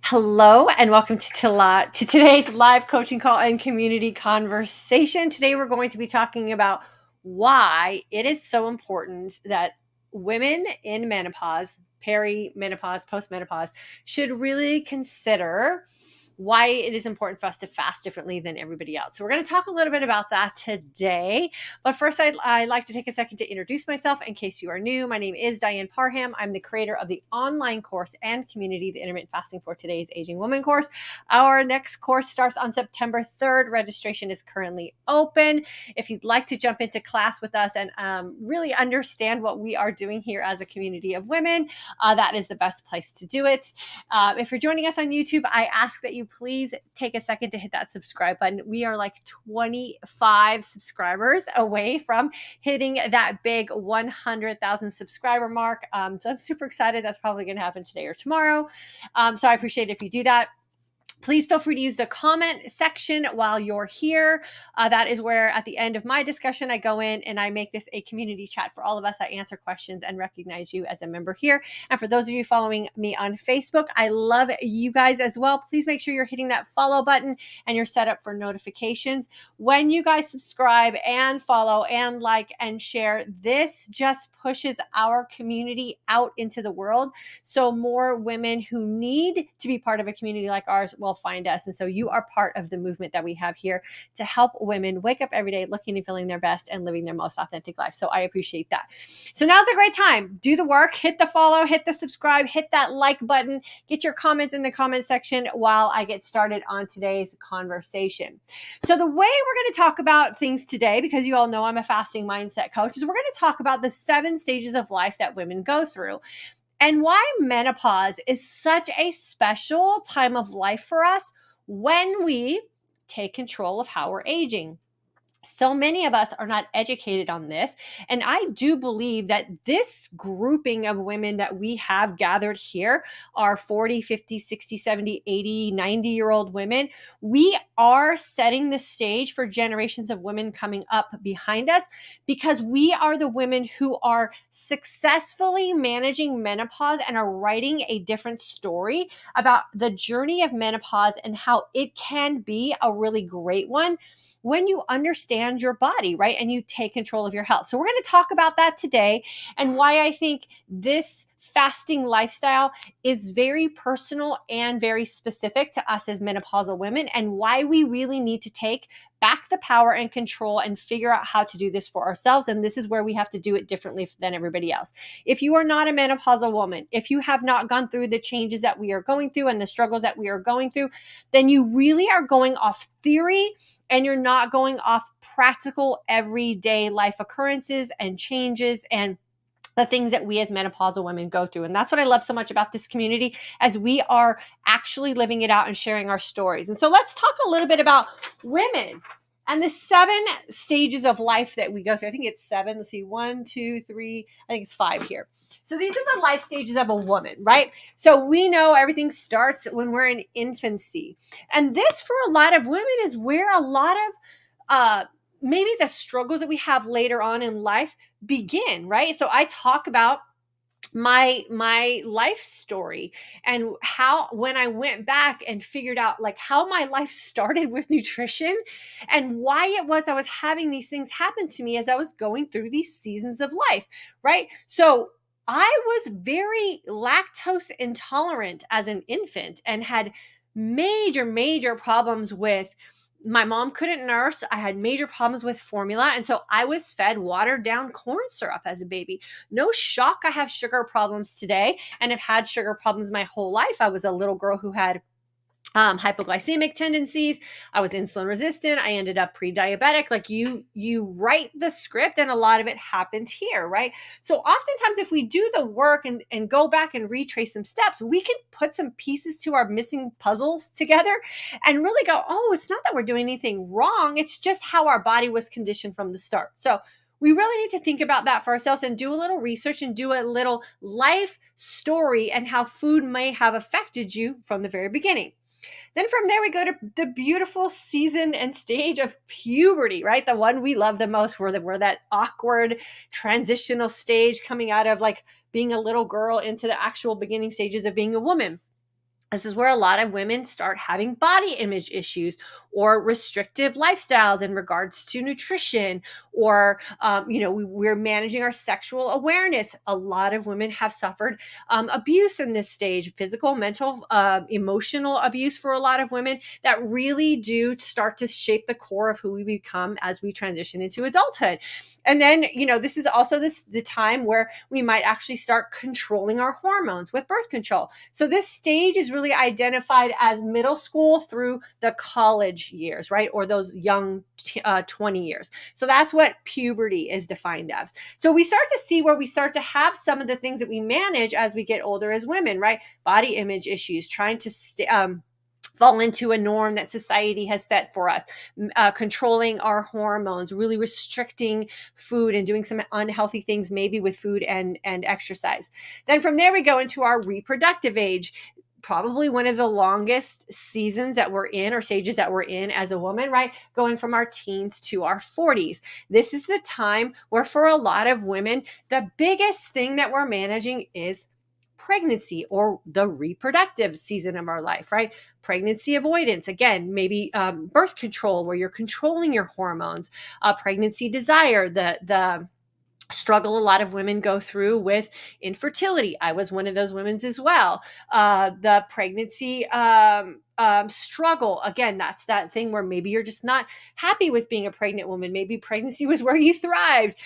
Hello and welcome to today's live coaching call and community conversation. Today we're going to be talking about why it is so important that women in menopause, perimenopause, postmenopause should really consider why it is important for us to fast differently than everybody else. So we're going to talk a little bit about that today. But first, I'd like to take a second to introduce myself in case you are new. My name is Diane Parham. I'm the creator of the online course and community, the Intermittent Fasting for Today's Aging Woman course. Our next course starts on September 3rd. Registration is currently open. If you'd like to jump into class with us and really understand what we are doing here as a community of women, that is the best place to do it. If you're joining us on YouTube, I ask that you please take a second to hit that subscribe button. We are like 25 subscribers away from hitting that big 100,000 subscriber mark. So I'm super excited. That's probably going to happen today or tomorrow. So I appreciate it if you do that. Please feel free to use the comment section while you're here. That is where at the end of my discussion, I go in and I make this a community chat for all of us. I answer questions and recognize you as a member here. And for those of you following me on Facebook, I love you guys as well. Please make sure you're hitting that follow button and you're set up for notifications. When you guys subscribe and follow and like and share, this just pushes our community out into the world. So more women who need to be part of a community like ours will find us. And so you are part of the movement that we have here to help women wake up every day looking and feeling their best and living their most authentic life. So I appreciate that. So now's a great time. Do the work, hit the follow, hit the subscribe, hit that like button, get your comments in the comment section while I get started on today's conversation. So the way we're going to talk about things today, because you all know I'm a fasting mindset coach, is we're going to talk about the 7 stages of life that women go through. And why menopause is such a special time of life for us when we take control of how we're aging. So many of us are not educated on this. And I do believe that this grouping of women that we have gathered here are 40, 50, 60, 70, 80, 90-year-old women. We are setting the stage for generations of women coming up behind us because we are the women who are successfully managing menopause and are writing a different story about the journey of menopause and how it can be a really great one when you understand your body, right? And you take control of your health. So we're going to talk about that today and why I think this fasting lifestyle is very personal and very specific to us as menopausal women and why we really need to take back the power and control and figure out how to do this for ourselves. And this is where we have to do it differently than everybody else. If you are not a menopausal woman, if you have not gone through the changes that we are going through and the struggles that we are going through, then you really are going off theory and you're not going off practical everyday life occurrences and changes and the things that we as menopausal women go through. And that's what I love so much about this community, as we are actually living it out and sharing our stories. And so let's talk a little bit about women and the 7 stages of life that we go through. I think it's 7. Let's see, 1, 2, 3, I think it's 5 here. So these are the life stages of a woman, right? So we know everything starts when we're in infancy. And this, for a lot of women, is where a lot of maybe the struggles that we have later on in life begin, right? So I talk about my life story and how when I went back and figured out like how my life started with nutrition and why it was I was having these things happen to me as I was going through these seasons of life, right? So I was very lactose intolerant as an infant and had major problems with my mom couldn't nurse. I had major problems with formula. And so I was fed watered down corn syrup as a baby. No shock I have sugar problems today and have had sugar problems my whole life. I was a little girl who had hypoglycemic tendencies. I was insulin resistant. I ended up pre-diabetic. Like you write the script and a lot of it happened here, right? So oftentimes if we do the work and go back and retrace some steps, we can put some pieces to our missing puzzles together and really go, oh, it's not that we're doing anything wrong. It's just how our body was conditioned from the start. So we really need to think about that for ourselves and do a little research and do a little life story and how food may have affected you from the very beginning. Then from there, we go to the beautiful season and stage of puberty, right? The one we love the most. We're that awkward transitional stage coming out of like being a little girl into the actual beginning stages of being a woman. This is where a lot of women start having body image issues or restrictive lifestyles in regards to nutrition, or we're managing our sexual awareness. A lot of women have suffered abuse in this stage, physical, mental, emotional abuse for a lot of women that really do start to shape the core of who we become as we transition into adulthood. And then, this is also the time where we might actually start controlling our hormones with birth control. So this stage is really identified as middle school through the college years, right? Or those young 20 years. So that's what puberty is defined as. So we start to see where we start to have some of the things that we manage as we get older as women, right? Body image issues, trying to fall into a norm that society has set for us, controlling our hormones, really restricting food and doing some unhealthy things, maybe with food and exercise. Then from there, we go into our reproductive age, probably one of the longest seasons that we're in, or stages that we're in as a woman, right? Going from our teens to our 40s. This is the time where for a lot of women, the biggest thing that we're managing is pregnancy, or the reproductive season of our life, right? Pregnancy avoidance, again, maybe birth control, where you're controlling your hormones, pregnancy desire, the struggle a lot of women go through with infertility. I was one of those women as well. The pregnancy struggle, again, that's that thing where maybe you're just not happy with being a pregnant woman. Maybe pregnancy was where you thrived.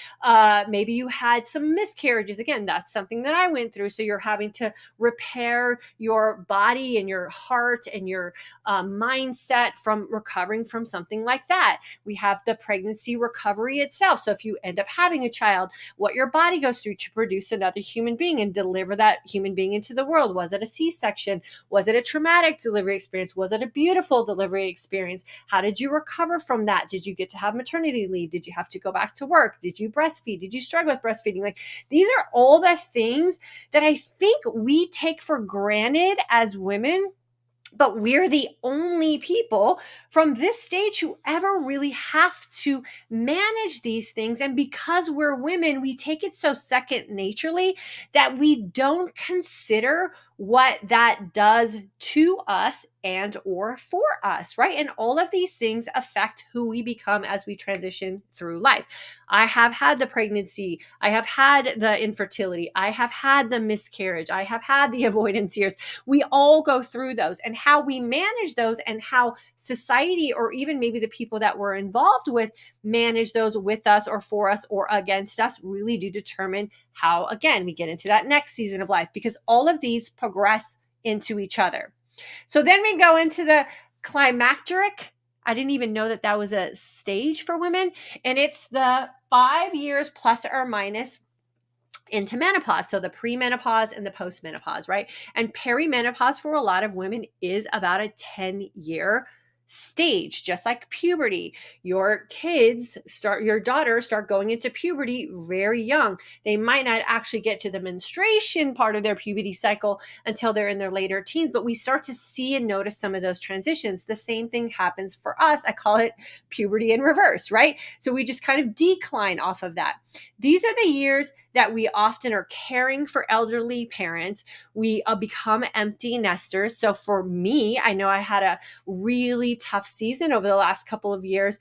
Maybe you had some miscarriages. Again, that's something that I went through. So you're having to repair your body and your heart and your mindset from recovering from something like that. We have the pregnancy recovery itself. So if you end up having a child, what your body goes through to produce another human being and deliver that human being into the world. Was it a C-section? Was it a traumatic delivery experience? Was it a beautiful delivery experience? How did you recover from that? Did you get to have maternity leave? Did you have to go back to work? Did you breastfeed? Did you struggle with breastfeeding? Like, these are all the things that I think we take for granted as women, but we're the only people from this stage who ever really have to manage these things. And because we're women, we take it so second naturally that we don't consider what that does to us and or for us, right? And all of these things affect who we become as we transition through life. I have had the pregnancy, I have had the infertility, I have had the miscarriage, I have had the avoidance years. We all go through those, and how we manage those and how society, or even maybe the people that we're involved with, manage those with us or for us or against us, really do determine how, again, we get into that next season of life, because all of these progress into each other. So then we go into the climacteric. I didn't even know that was a stage for women. And it's the 5 years plus or minus into menopause. So the premenopause and the postmenopause, right? And perimenopause for a lot of women is about a 10-year stage, just like puberty. Your daughters start going into puberty very young. They might not actually get to the menstruation part of their puberty cycle until they're in their later teens, but we start to see and notice some of those transitions. The same thing happens for us. I call it puberty in reverse, right? So we just kind of decline off of that. These are the years that we often are caring for elderly parents. We become empty nesters. So for me, I know I had a really tough season over the last couple of years,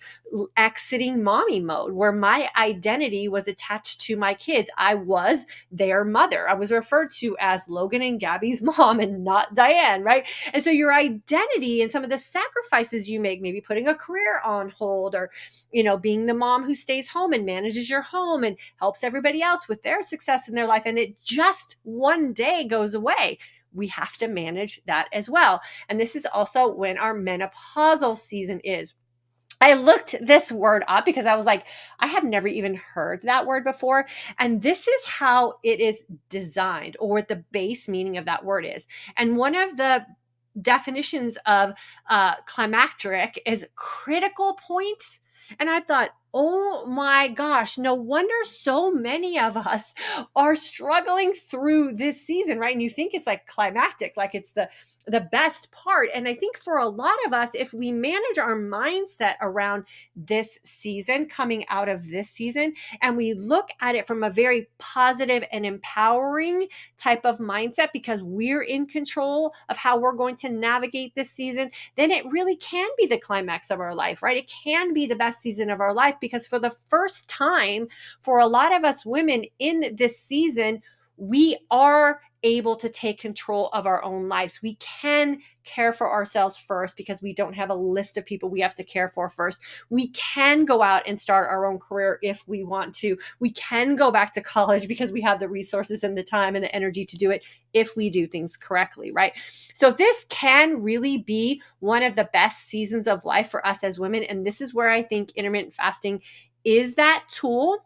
exiting mommy mode, where my identity was attached to my kids. I was their mother. I was referred to as Logan and Gabby's mom and not Diane, right? And so your identity and some of the sacrifices you make, maybe putting a career on hold, or, being the mom who stays home and manages your home and helps everybody else with their success in their life, and it just one day goes away. We have to manage that as well. And this is also when our menopausal season is. I looked this word up because I was like, I have never even heard that word before. And this is how it is designed, or what the base meaning of that word is. And one of the definitions of climacteric is critical point. And I thought, Oh my gosh, no wonder so many of us are struggling through this season, right? And you think it's like climactic, like it's the best part. And I think for a lot of us, if we manage our mindset around this season, coming out of this season, and we look at it from a very positive and empowering type of mindset because we're in control of how we're going to navigate this season, then it really can be the climax of our life, right? It can be the best season of our life because for the first time, for a lot of us women in this season, we are able to take control of our own lives. We can care for ourselves first because we don't have a list of people we have to care for first. We can go out and start our own career if we want to. We can go back to college because we have the resources and the time and the energy to do it if we do things correctly, right? So this can really be one of the best seasons of life for us as women. And this is where I think intermittent fasting is that tool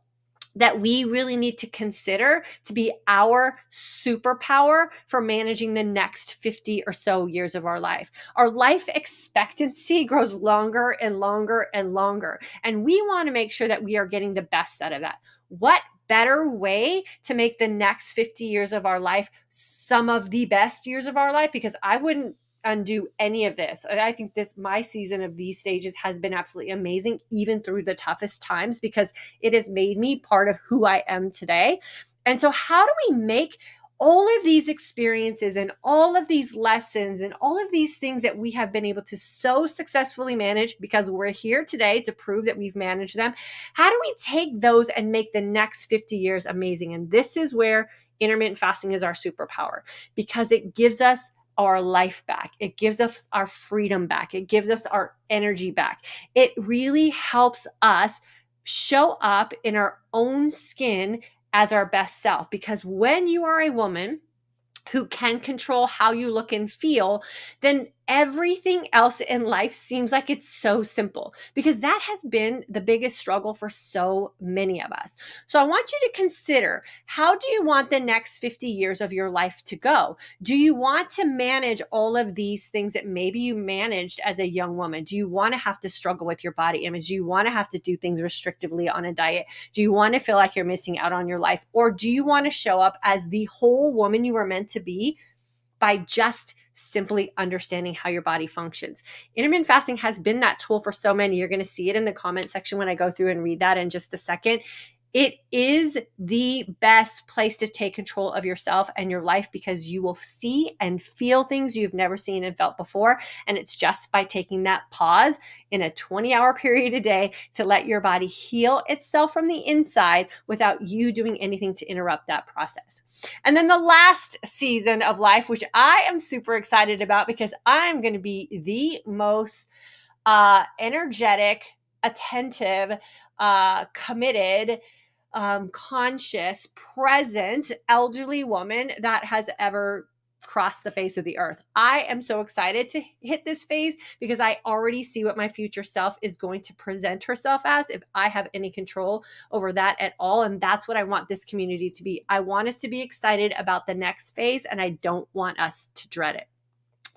that we really need to consider to be our superpower for managing the next 50 or so years of our life. Our life expectancy grows longer and longer and longer, and we want to make sure that we are getting the best out of that. What better way to make the next 50 years of our life some of the best years of our life? Because I wouldn't undo any of this. I think my season of these stages has been absolutely amazing, even through the toughest times, because it has made me part of who I am today. And so how do we make all of these experiences and all of these lessons and all of these things that we have been able to so successfully manage, because we're here today to prove that we've managed them, how do we take those and make the next 50 years amazing? And this is where intermittent fasting is our superpower, because it gives us our life back. It gives us our freedom back. It gives us our energy back. It really helps us show up in our own skin as our best self. Because when you are a woman who can control how you look and feel, then everything else in life seems like it's so simple, because that has been the biggest struggle for so many of us. So I want you to consider, how do you want the next 50 years of your life to go? Do you want to manage all of these things that maybe you managed as a young woman? Do you want to have to struggle with your body image? Do you want to have to do things restrictively on a diet? Do you want to feel like you're missing out on your life? Or do you want to show up as the whole woman you were meant to be by just simply understanding how your body functions? Intermittent fasting has been that tool for so many. You're going to see it in the comment section when I go through and read that in just a second. It is the best place to take control of yourself and your life, because you will see and feel things you've never seen and felt before. And it's just by taking that pause in a 20-hour period a day to let your body heal itself from the inside without you doing anything to interrupt that process. And then the last season of life, which I am super excited about, because I'm going to be the most energetic, attentive, committed, conscious, present, elderly woman that has ever crossed the face of the earth. I am so excited to hit this phase, because I already see what my future self is going to present herself as if I have any control over that at all. And that's what I want this community to be. I want us to be excited about the next phase, and I don't want us to dread it.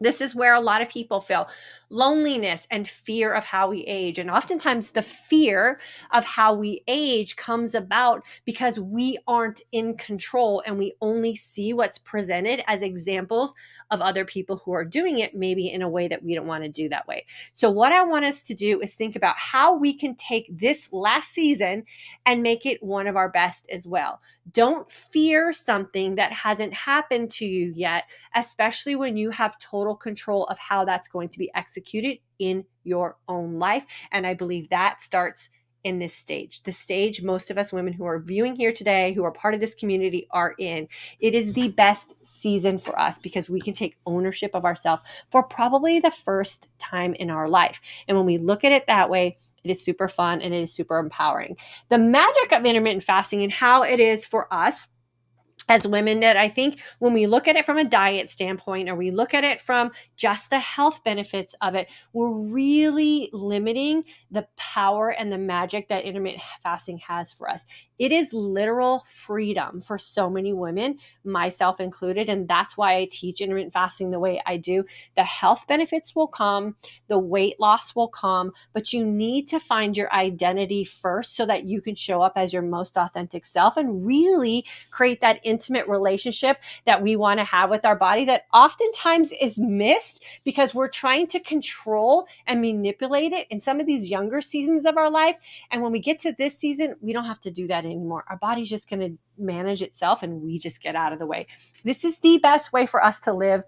This is where a lot of people feel loneliness and fear of how we age. And oftentimes the fear of how we age comes about because we aren't in control, and we only see what's presented as examples of other people who are doing it, maybe in a way that we don't want to do that way. So what I want us to do is think about how we can take this last season and make it one of our best as well. Don't fear something that hasn't happened to you yet, especially when you have total control of how that's going to be executed in your own life. And I believe that starts in this stage, the stage most of us women who are viewing here today, who are part of this community, are in. It is the best season for us because we can take ownership of ourselves for probably the first time in our life. And when we look at it that way, it is super fun and it is super empowering. The magic of intermittent fasting and how it is for us as women that I think when we look at it from a diet standpoint, or we look at it from just the health benefits of it, we're really limiting the power and the magic that intermittent fasting has for us. It is literal freedom for so many women, myself included. And that's why I teach intermittent fasting the way I do. The health benefits will come, the weight loss will come, but you need to find your identity first so that you can show up as your most authentic self and really create that intimate relationship that we want to have with our body that oftentimes is missed because we're trying to control and manipulate it in some of these younger seasons of our life. And when we get to this season, we don't have to do that anymore. Our body's just going to manage itself and we just get out of the way. This is the best way for us to live.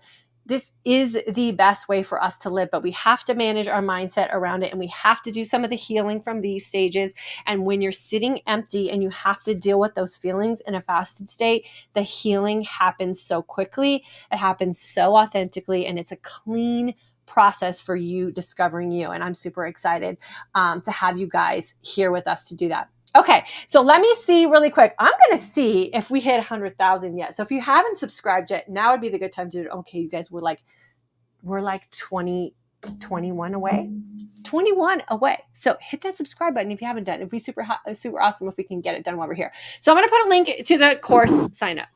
This is the best way for us to live, but we have to manage our mindset around it, and we have to do some of the healing from these stages. And when you're sitting empty and you have to deal with those feelings in a fasted state, the healing happens so quickly. It happens so authentically, and it's a clean process for you discovering you. And I'm super excited to have you guys here with us to do that. Okay, so let me see really quick. I'm going to see if we hit 100,000 yet. So if you haven't subscribed yet, now would be the good time to do it. Okay, you guys, we're like 21 away. 21 away. So hit that subscribe button if you haven't done it. It'd be super awesome if we can get it done while we're here. So I'm going to put a link to the course sign up.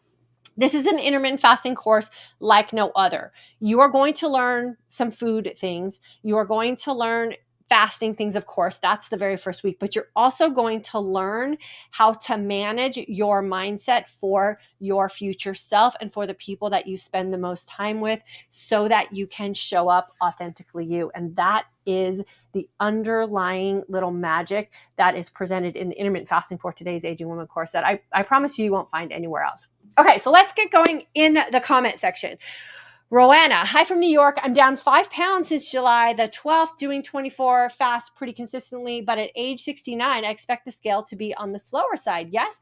This is an intermittent fasting course like no other. You are going to learn some food things. You are going to learn fasting things, of course, that's the very first week, but you're also going to learn how to manage your mindset for your future self and for the people that you spend the most time with so that you can show up authentically you. And that is the underlying little magic that is presented in the intermittent fasting for today's Aging Woman course that I promise you won't find anywhere else. Okay, so let's get going in the comment section. Roanna, hi from New York. I'm down 5 pounds since July the 12th, doing 24 fast pretty consistently, but at age 69, I expect the scale to be on the slower side. Yes?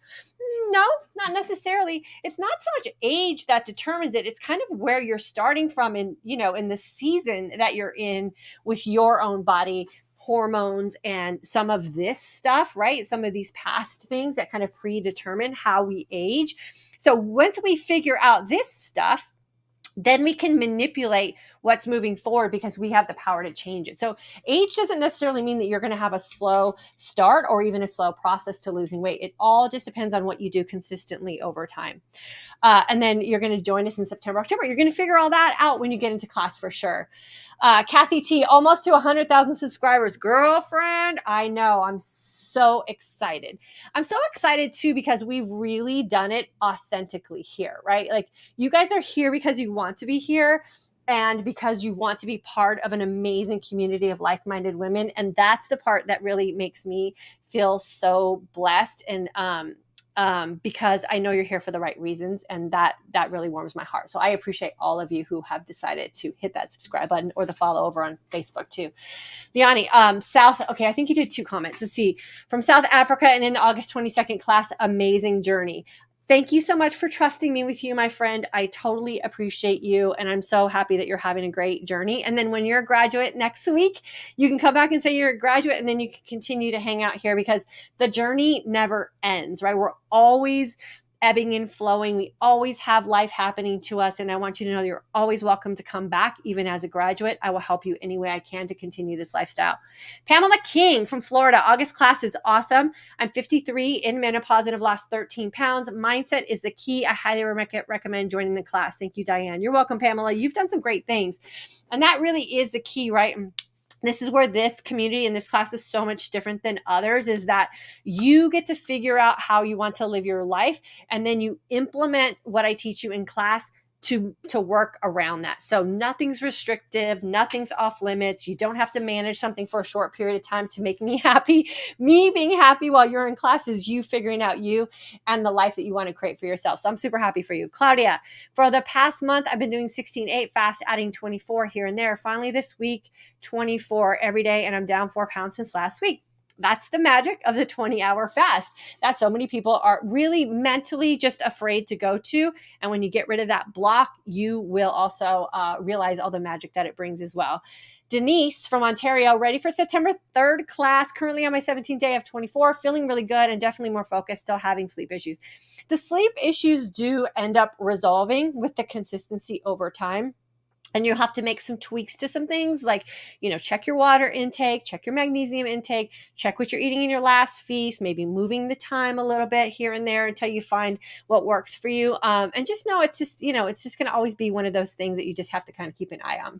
No, not necessarily. It's not so much age that determines it. It's kind of where you're starting from in the season that you're in with your own body, hormones, and some of this stuff, right? Some of these past things that kind of predetermine how we age. So once we figure out this stuff, then we can manipulate what's moving forward because we have the power to change it. So age doesn't necessarily mean that you're going to have a slow start or even a slow process to losing weight. It all just depends on what you do consistently over time. And then you're going to join us in September, October. You're going to figure all that out when you get into class for sure. Kathy T, almost to 100,000 subscribers. Girlfriend, I know. I'm so excited. I'm so excited too because we've really done it authentically here, right? Like you guys are here because you want to be here and because you want to be part of an amazing community of like-minded women. And that's the part that really makes me feel so blessed and because I know you're here for the right reasons, and that really warms my heart. So I appreciate all of you who have decided to hit that subscribe button or the follow over on Facebook too. Liani, okay, I think you did 2 comments. Let's see. From South Africa and in the August 22nd class, amazing journey. Thank you so much for trusting me with you, my friend. I totally appreciate you. And I'm so happy that you're having a great journey. And then when you're a graduate next week, you can come back and say you're a graduate, and then you can continue to hang out here because the journey never ends, right? We're always ebbing and flowing. We always have life happening to us. And I want you to know you're always welcome to come back, even as a graduate. I will help you any way I can to continue this lifestyle. Pamela King from Florida. August class is awesome. I'm 53 in menopause and have lost 13 pounds. Mindset is the key. I highly recommend joining the class. Thank you, Diane. You're welcome, Pamela. You've done some great things. And that really is the key, right? This is where this community and this class is so much different than others, is that you get to figure out how you want to live your life, and then you implement what I teach you in class to work around that. So nothing's restrictive, nothing's off limits. You don't have to manage something for a short period of time to make me happy. Me being happy while you're in class is you figuring out you and the life that you want to create for yourself. So I'm super happy for you. Claudia, for the past month, I've been doing 16-8 fast, adding 24 here and there. Finally this week, 24 every day, and I'm down 4 pounds since last week. That's the magic of the 20-hour fast that so many people are really mentally just afraid to go to. And when you get rid of that block, you will also realize all the magic that it brings as well. Denise from Ontario, ready for September 3rd class, currently on my 17th day of 24, feeling really good and definitely more focused, still having sleep issues. The sleep issues do end up resolving with the consistency over time. And you'll have to make some tweaks to some things like, check your water intake, check your magnesium intake, check what you're eating in your last feast, maybe moving the time a little bit here and there until you find what works for you. And just know it's just going to always be one of those things that you just have to kind of keep an eye on.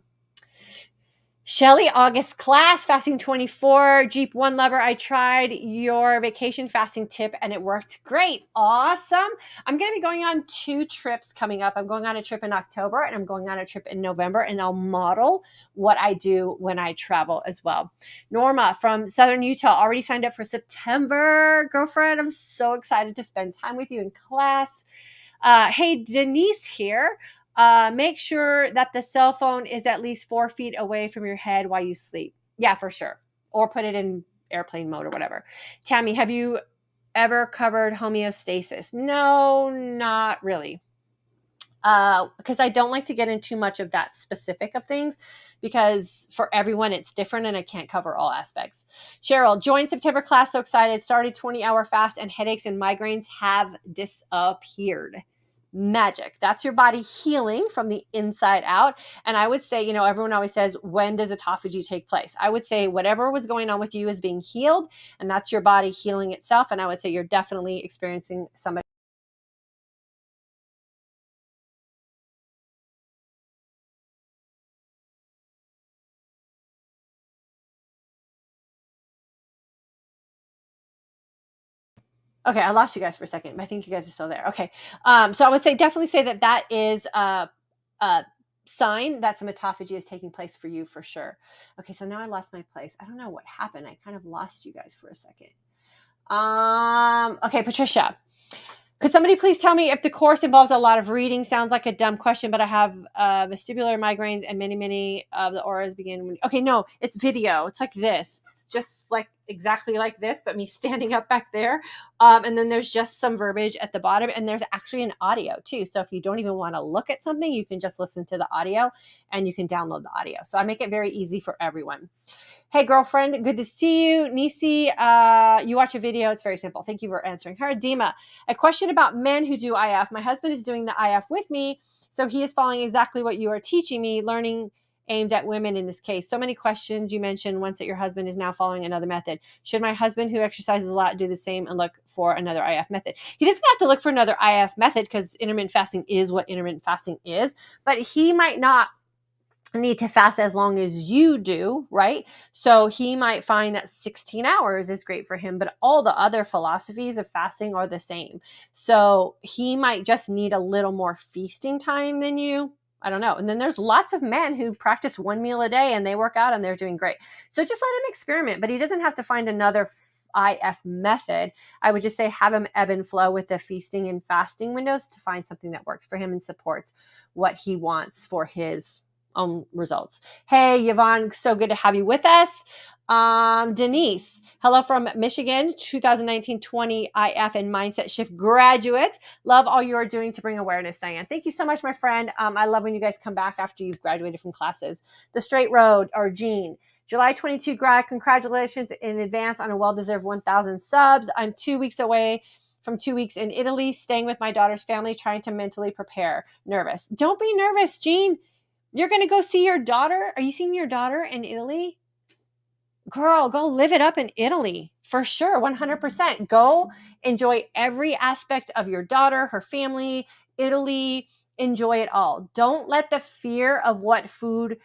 Shelly, August class, fasting 24, Jeep One Lover. I tried your vacation fasting tip and it worked great. Awesome. I'm going to be going on 2 trips coming up. I'm going on a trip in October and I'm going on a trip in November, and I'll model what I do when I travel as well. Norma from Southern Utah already signed up for September. Girlfriend, I'm so excited to spend time with you in class. Hey, Denise here. Make sure that the cell phone is at least 4 feet away from your head while you sleep. Yeah, for sure. Or put it in airplane mode or whatever. Tammy, have you ever covered homeostasis? No, not really. Because I don't like to get into too much of that specific of things, because for everyone it's different and I can't cover all aspects. Cheryl, joined September class, so excited. Started 20-hour fast and headaches and migraines have disappeared. Magic. That's your body healing from the inside out. And I would say, everyone always says, when does autophagy take place? I would say whatever was going on with you is being healed, and that's your body healing itself. And I would say you're definitely experiencing some. Okay, I lost you guys for a second, but I think you guys are still there. Okay. So I would definitely say that is a sign that some autophagy is taking place for you for sure. Okay, so now I lost my place. I don't know what happened. I kind of lost you guys for a second. Okay, Patricia. Could somebody please tell me if the course involves a lot of reading? Sounds like a dumb question, but I have vestibular migraines and many of the auras begin when... Okay, no, it's video. It's like this. It's just like exactly like this, but me standing up back there. And then there's just some verbiage at the bottom, and there's actually an audio too. So if you don't even want to look at something, you can just listen to the audio and you can download the audio. So I make it very easy for everyone. Hey, girlfriend, good to see you. Nisi, you watch a video. It's very simple. Thank you for answering her. Dima, a question about men who do IF. My husband is doing the IF with me, so he is following exactly what you are teaching me, learning aimed at women in this case. So many questions. You mentioned once that your husband is now following another method. Should my husband, who exercises a lot, do the same and look for another IF method? He doesn't have to look for another IF method, because intermittent fasting is what intermittent fasting is, but he might not need to fast as long as you do, right? So he might find that 16 hours is great for him, but all the other philosophies of fasting are the same. So he might just need a little more feasting time than you. I don't know. And then there's lots of men who practice 1 meal a day and they work out and they're doing great. So just let him experiment, but he doesn't have to find another IF method. I would just say have him ebb and flow with the feasting and fasting windows to find something that works for him and supports what he wants for his own results. Hey, Yvonne, so good to have you with us. Denise, hello from Michigan, 2019-20 IF and Mindset Shift graduates. Love all you are doing to bring awareness, Diane. Thank you so much, my friend. I love when you guys come back after you've graduated from classes. The Straight Road, or Jean, July 22 grad, congratulations in advance on a well-deserved 1,000 subs. I'm 2 weeks away from 2 weeks in Italy, staying with my daughter's family, trying to mentally prepare. Nervous. Don't be nervous, Jean. You're going to go see your daughter? Are you seeing your daughter in Italy? Girl, go live it up in Italy. For sure, 100%. Go enjoy every aspect of your daughter, her family, Italy. Enjoy it all. Don't let the fear of what food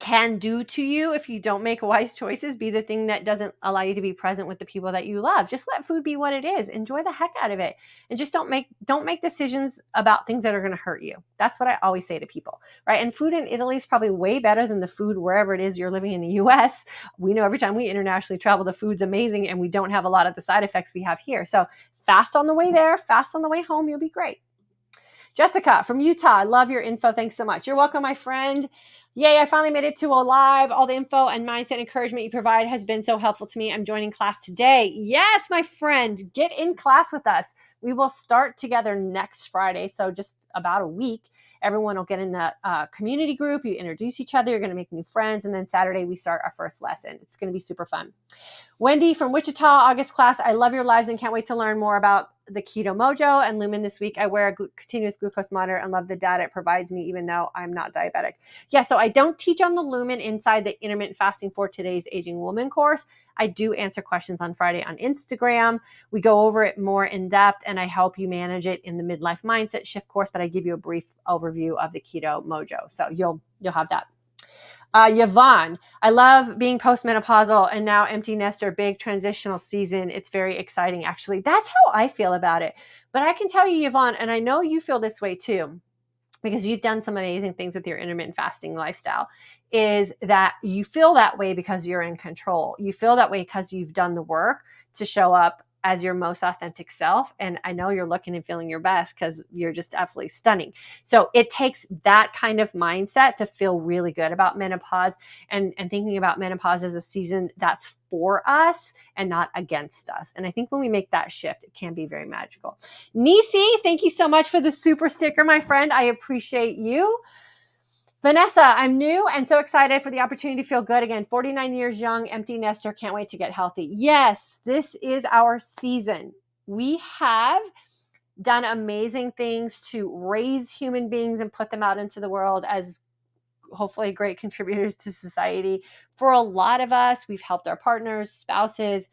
can do to you if you don't make wise choices be the thing that doesn't allow you to be present with the people that you love. Just let food be what it is. Enjoy the heck out of it, and just don't make decisions about things that are going to hurt you. That's what I always say to people, right? And food in Italy is probably way better than the food wherever it is you're living in the US. We know every time we internationally travel, the food's amazing and we don't have a lot of the side effects we have here. So fast on the way there, fast on the way home, you'll be great. Jessica from Utah, I love your info. Thanks so much. You're welcome, my friend. Yay, I finally made it to a live. All the info and mindset encouragement you provide has been so helpful to me. I'm joining class today. Yes, my friend, get in class with us. We will start together next Friday, so just about a week. Everyone will get in the community group. You introduce each other. You're going to make new friends. And then Saturday, we start our first lesson. It's going to be super fun. Wendy from Wichita, August class. I love your lives and can't wait to learn more about the Keto Mojo and Lumen this week. I wear a continuous glucose monitor and love the data it provides me, even though I'm not diabetic. Yeah, so I don't teach on the Lumen inside the Intermittent Fasting for Today's Aging Woman course. I do answer questions on Friday on Instagram. We go over it more in depth, and I help you manage it in the Midlife Mindset Shift course, but I give you a brief overview of the Keto Mojo. So you'll have that. Yvonne, I love being postmenopausal and now empty nester, big transitional season. It's very exciting, actually. That's how I feel about it. But I can tell you, Yvonne, and I know you feel this way too, because you've done some amazing things with your intermittent fasting lifestyle, is that you feel that way because you're in control. You feel that way because you've done the work to show up as your most authentic self. And I know you're looking and feeling your best because you're just absolutely stunning. So it takes that kind of mindset to feel really good about menopause and thinking about menopause as a season that's for us and not against us. And I think when we make that shift, it can be very magical. Nisi, thank you so much for the super sticker, my friend. I appreciate you. Vanessa, I'm new and so excited for the opportunity to feel good again. 49 years young, empty nester, can't wait to get healthy. Yes, this is our season. We have done amazing things to raise human beings and put them out into the world as hopefully great contributors to society. For a lot of us, we've helped our partners, spouses,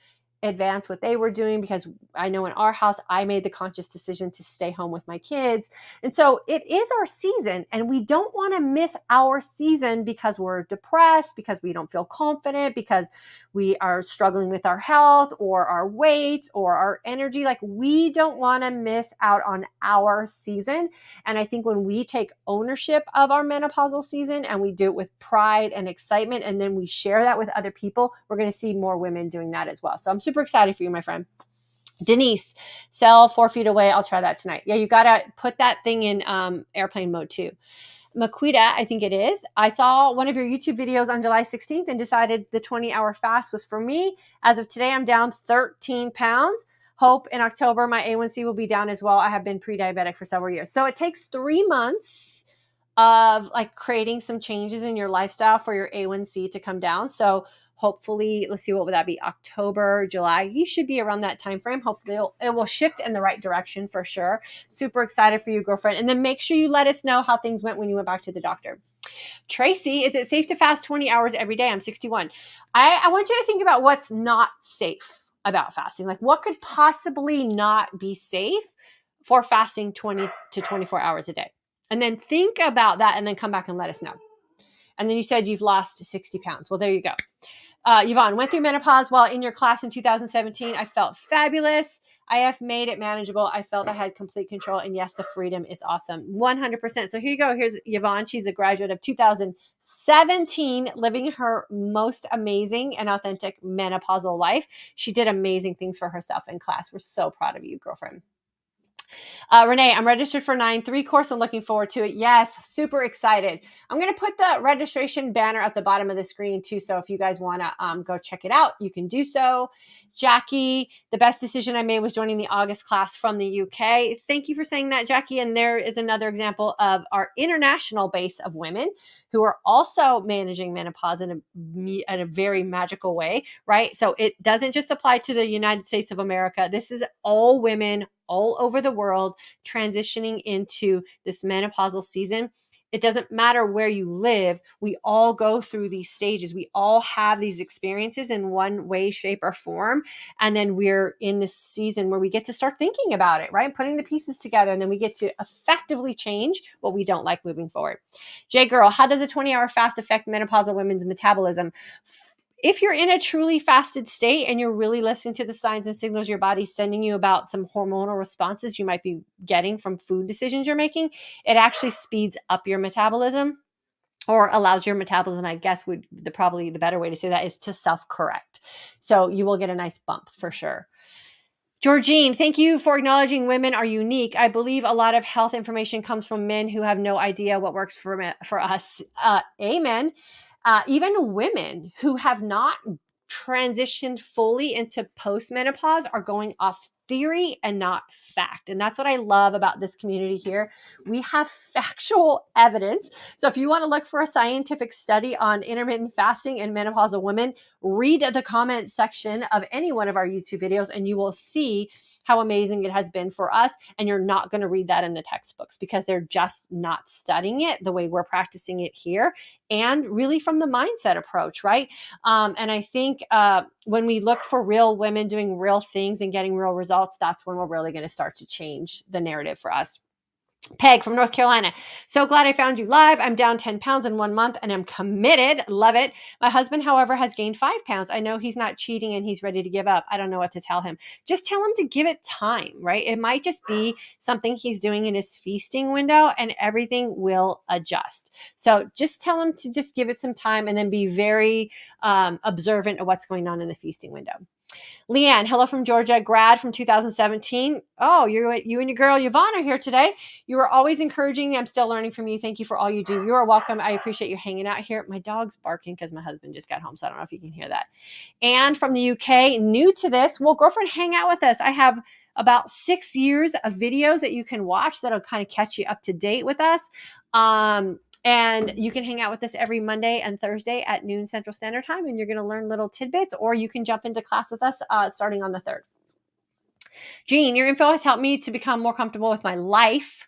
advance what they were doing, because I know in our house, I made the conscious decision to stay home with my kids. And so it is our season, and we don't want to miss our season because we're depressed, because we don't feel confident, because we are struggling with our health or our weight or our energy. Like, we don't want to miss out on our season. And I think when we take ownership of our menopausal season and we do it with pride and excitement, and then we share that with other people, we're going to see more women doing that as well. So I'm super excited for you, my friend. Denise, cell 4 feet away. I'll try that tonight. Yeah, you got to put that thing in airplane mode too. Maquita, I think it is. I saw one of your YouTube videos on July 16th and decided the 20-hour fast was for me. As of today, I'm down 13 pounds. Hope in October my A1C will be down as well. I have been pre-diabetic for several years. So it takes 3 months of like creating some changes in your lifestyle for your A1C to come down. So hopefully, let's see, what would that be? October, July. You should be around that time frame. Hopefully it will shift in the right direction for sure. Super excited for you, girlfriend. And then make sure you let us know how things went when you went back to the doctor. Tracy, is it safe to fast 20 hours every day? I'm 61. I want you to think about what's not safe about fasting. Like, what could possibly not be safe for fasting 20 to 24 hours a day? And then think about that and then come back and let us know. And then you said you've lost 60 pounds. Well, there you go. Yvonne, went through menopause while in your class in 2017. I felt fabulous. I have made it manageable. I felt I had complete control. And yes, the freedom is awesome. 100%. So here you go. Here's Yvonne. She's a graduate of 2017, living her most amazing and authentic menopausal life. She did amazing things for herself in class. We're so proud of you, girlfriend. Renee, I'm registered for 9-3 course. I'm looking forward to it. Yes, super excited. I'm going to put the registration banner at the bottom of the screen too. So if you guys want to go check it out, you can do so. Jackie, the best decision I made was joining the August class from the UK. Thank you for saying that, Jackie. And there is another example of our international base of women who are also managing menopause in a very magical way, right? So it doesn't just apply to the United States of America. This is all women all over the world transitioning into this menopausal season. It doesn't matter where you live. We all go through these stages. We all have these experiences in one way, shape, or form. And then we're in this season where we get to start thinking about it, right? Putting the pieces together. And then we get to effectively change what we don't like moving forward. Jay Girl, how does a 20-hour fast affect menopausal women's metabolism? If you're in a truly fasted state and you're really listening to the signs and signals your body's sending you about some hormonal responses you might be getting from food decisions you're making, it actually speeds up your metabolism, or allows your metabolism, I guess would probably the better way to say that is to self-correct. So you will get a nice bump for sure. Georgine, thank you for acknowledging women are unique. I believe a lot of health information comes from men who have no idea what works for us. Amen. Even women who have not transitioned fully into postmenopause are going off theory and not fact. And that's what I love about this community here. We have factual evidence. So if you want to look for a scientific study on intermittent fasting and menopausal women, read the comment section of any one of our YouTube videos and you will see how amazing it has been for us. And you're not going to read that in the textbooks because they're just not studying it the way we're practicing it here, and really from the mindset approach, right? And I think when we look for real women doing real things and getting real results, that's when we're really going to start to change the narrative for us. Peg from North Carolina. So glad I found you live. I'm down 10 pounds in 1 month and I'm committed. Love it. My husband, however, has gained 5 pounds. I know he's not cheating and he's ready to give up. I don't know what to tell him. Just tell him to give it time, right? It might just be something he's doing in his feasting window and everything will adjust. So just tell him to just give it some time and then be very observant of what's going on in the feasting window. Leanne, hello from Georgia, grad from 2017. Oh, you and your girl Yvonne are here today. You are always encouraging. I'm still learning from you. Thank you for all you do. You are welcome. I appreciate you hanging out here. My dog's barking because my husband just got home, so I don't know if you can hear that. And from the UK, new to this, well, girlfriend, hang out with us. I have about 6 years of videos that you can watch that'll kind of catch you up to date with us. And you can hang out with us every Monday and Thursday at noon Central Standard Time, and you're going to learn little tidbits, or you can jump into class with us starting on the 3rd. Jean, your info has helped me to become more comfortable with my life.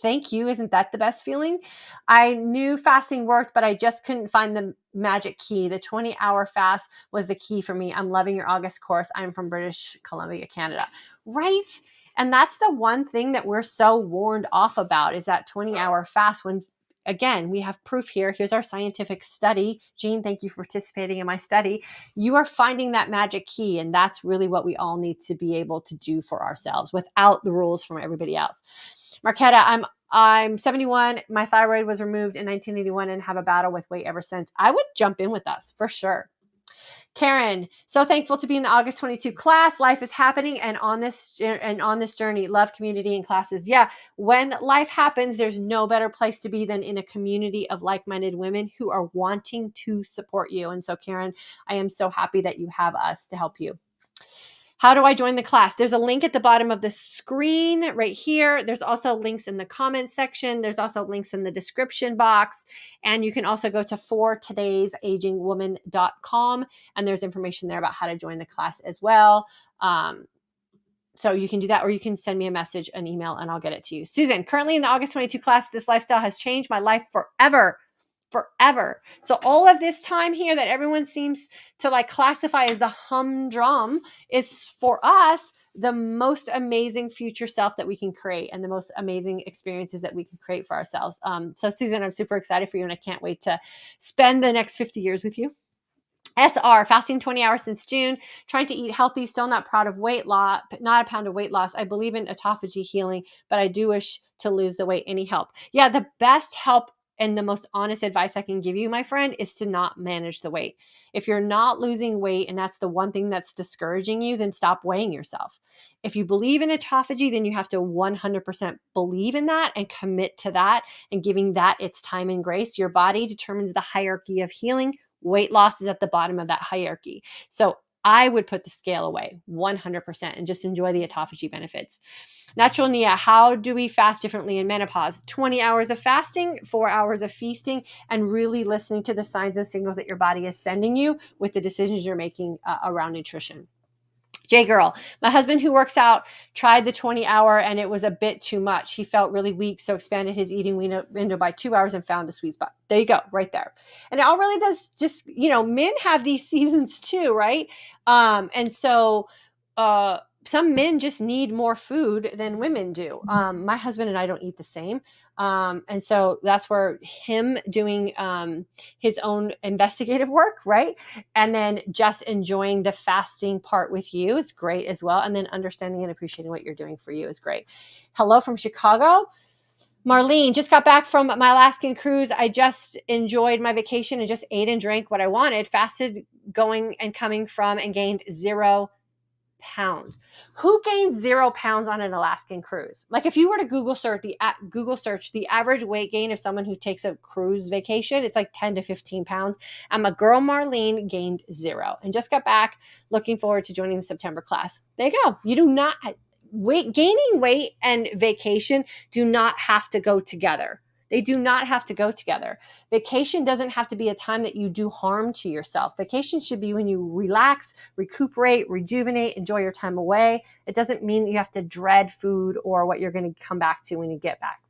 Thank you. Isn't that the best feeling? I knew fasting worked, but I just couldn't find the magic key. The 20-hour fast was the key for me. I'm loving your August course. I'm from British Columbia, Canada. Right? And that's the one thing that we're so warned off about is that 20-hour fast when, again, we have proof here. Here's our scientific study. Jean, thank you for participating in my study. You are finding that magic key, and that's really what we all need to be able to do for ourselves without the rules from everybody else. Marquetta, I'm 71. My thyroid was removed in 1981 and have a battle with weight ever since. I would jump in with us for sure. Karen, so thankful to be in the August 22 class. Life is happening and on this journey, love community and classes. Yeah, when life happens, there's no better place to be than in a community of like-minded women who are wanting to support you. And so Karen, I am so happy that you have us to help you. How do I join the class? There's a link at the bottom of the screen right here. There's also links in the comments section. There's also links in the description box. And you can also go to fortoday'sagingwoman.com and there's information there about how to join the class as well. So you can do that, or you can send me a message, an email, and I'll get it to you. Susan, currently in the August 22 class, this lifestyle has changed my life forever. So all of this time here that everyone seems to like classify as the humdrum is for us the most amazing future self that we can create and the most amazing experiences that we can create for ourselves. So Susan, I'm super excited for you and I can't wait to spend the next 50 years with you. SR, fasting 20 hours since June, trying to eat healthy, still not proud of weight loss, not a pound of weight loss. I believe in autophagy healing, but I do wish to lose the weight. Any help? Yeah, the best help and the most honest advice I can give you, my friend, is to not manage the weight. If you're not losing weight and that's the one thing that's discouraging you, then stop weighing yourself. If you believe in autophagy, then you have to 100% believe in that and commit to that and giving that its time and grace. Your body determines the hierarchy of healing. Weight loss is at the bottom of that hierarchy. So I would put the scale away 100% and just enjoy the autophagy benefits. Natural Nia, how do we fast differently in menopause? 20 hours of fasting, 4 hours of feasting, and really listening to the signs and signals that your body is sending you with the decisions you're making around nutrition. J Girl, my husband who works out tried the 20-hour and it was a bit too much. He felt really weak, so expanded his eating window by 2 hours and found the sweet spot. There you go, right there. And it all really does just, men have these seasons too, right? And so some men just need more food than women do. My husband and I don't eat the same. And so that's where him doing his own investigative work, right? And then just enjoying the fasting part with you is great as well. And then understanding and appreciating what you're doing for you is great. Hello from Chicago. Marlene, just got back from my Alaskan cruise. I just enjoyed my vacation and just ate and drank what I wanted, fasted going and coming from and gained 0 pounds. Who gains 0 pounds on an Alaskan cruise? Like if you were to Google search the average weight gain of someone who takes a cruise vacation, it's like 10 to 15 pounds. And my girl Marlene gained 0 and just got back. Looking forward to joining the September class. There you go. You do not gaining weight and vacation do not have to go together. They do not have to go together. Vacation doesn't have to be a time that you do harm to yourself. Vacation should be when you relax, recuperate, rejuvenate, enjoy your time away. It doesn't mean that you have to dread food or what you're going to come back to when you get back.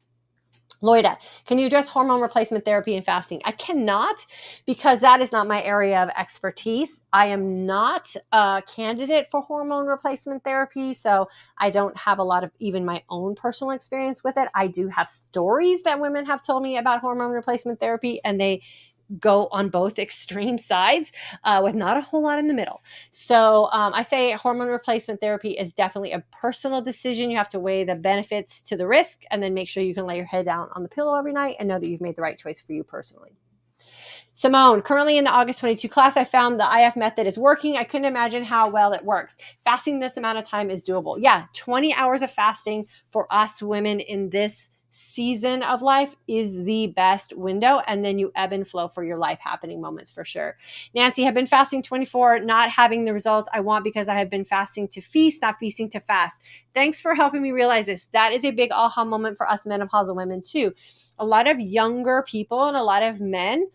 Loida, can you address hormone replacement therapy and fasting? I cannot, because that is not my area of expertise. I am not a candidate for hormone replacement therapy, so I don't have a lot of even my own personal experience with it. I do have stories that women have told me about hormone replacement therapy, and they go on both extreme sides with not a whole lot in the middle. So I say hormone replacement therapy is definitely a personal decision. You have to weigh the benefits to the risk and then make sure you can lay your head down on the pillow every night and know that you've made the right choice for you personally. Simone, currently in the August 22 class, I found the IF method is working. I couldn't imagine how well it works. Fasting this amount of time is doable. Yeah, 20 hours of fasting for us women in this season of life is the best window, and then you ebb and flow for your life happening moments for sure. Nancy, have been fasting 24, not having the results I want because I have been fasting to feast, not feasting to fast. Thanks for helping me realize this. That is a big aha moment for us menopausal women too. A lot of younger people and a lot of men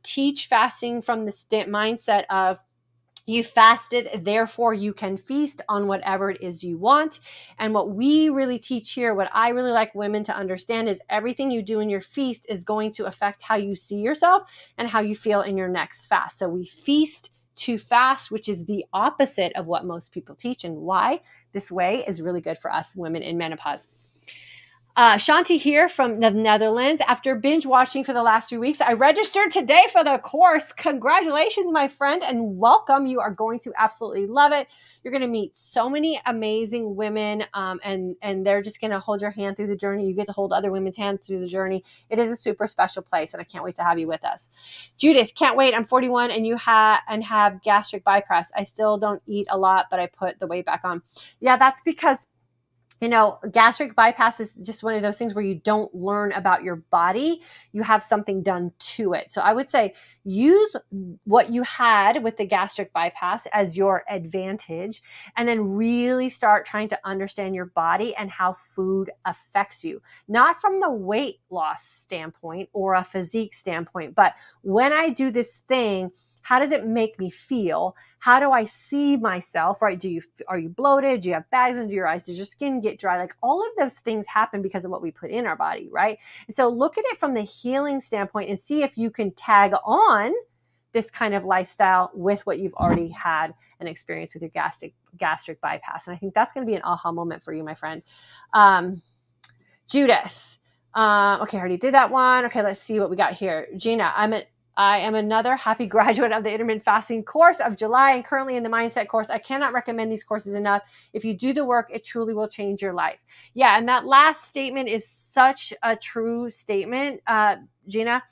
teach fasting from the mindset of you fasted, therefore you can feast on whatever it is you want. And what we really teach here, what I really like women to understand, is everything you do in your feast is going to affect how you see yourself and how you feel in your next fast. So we feast to fast, which is the opposite of what most people teach, and why this way is really good for us women in menopause. Shanti here from the Netherlands. After binge watching for the last 3 weeks, I registered today for the course. Congratulations, my friend, and welcome. You are going to absolutely love it. You're going to meet so many amazing women, and they're just going to hold your hand through the journey. You get to hold other women's hands through the journey. It is a super special place, and I can't wait to have you with us. Judith, can't wait. I'm 41, and have gastric bypass. I still don't eat a lot, but I put the weight back on. Yeah, that's because gastric bypass is just one of those things where you don't learn about your body. You have something done to it. So I would say use what you had with the gastric bypass as your advantage, and then really start trying to understand your body and how food affects you. Not from the weight loss standpoint or a physique standpoint, but when I do this thing, how does it make me feel? How do I see myself, right? Are you bloated? Do you have bags under your eyes? Does your skin get dry? Like all of those things happen because of what we put in our body, right? And so look at it from the healing standpoint and see if you can tag on this kind of lifestyle with what you've already had an experience with your gastric bypass. And I think that's going to be an aha moment for you, my friend. Judith. Okay, I already did that one. Okay, let's see what we got here. Gina, I am another happy graduate of the Intermittent Fasting course of July and currently in the Mindset course. I cannot recommend these courses enough. If you do the work, it truly will change your life. Yeah, and that last statement is such a true statement, Gina.